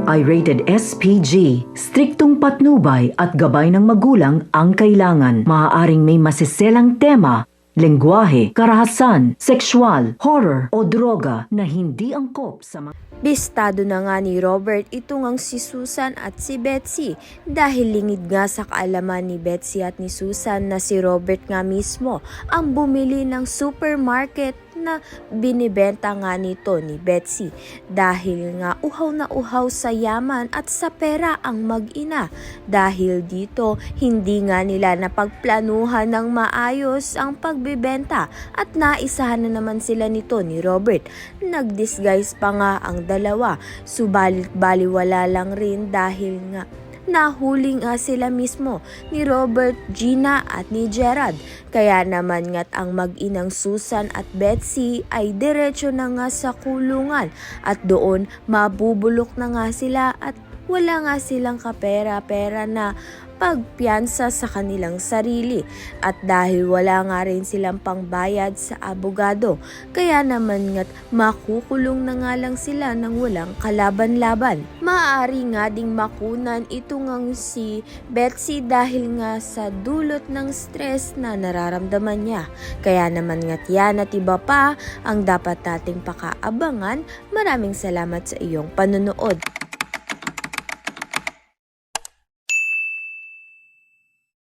ay rated SPG. Striktong patnubay at gabay ng magulang ang kailangan. Maaaring may masiselang tema, lengguwahe, karahasan, sexual, horror o droga na hindi angkop sa mga... Bistado na nga ni Robert ito ngang si Susan at si Betsy dahil lingid nga sa kaalaman ni Betsy at ni Susan na si Robert nga mismo ang bumili ng supermarket na binibenta nga nito ni Betsy dahil nga uhaw na uhaw sa yaman at sa pera ang mag-ina. Dahil dito hindi nga nila napagplanuhan ng maayos ang pagbibenta at naisahan na naman sila nito ni Robert. Nag-disguise pa nga ang dalawa, subalit baliwala lang rin dahil nga nahuli nga sila mismo ni Robert, Gina at ni Gerald. Kaya naman nga't ang mag-inang Susan at Betsy ay diretso na nga sa kulungan at doon mabubulok na nga sila at wala nga silang kapera-pera na pagpiyansa sa kanilang sarili at dahil wala nga rin silang pangbayad sa abogado kaya naman nga't makukulong na nga lang sila ng walang kalaban-laban. Maaari nga ding makunan ito ngang si Betsy dahil nga sa dulot ng stress na nararamdaman niya. Kaya naman nga't yan at iba pa ang dapat nating pakaabangan. Maraming salamat sa iyong panonood.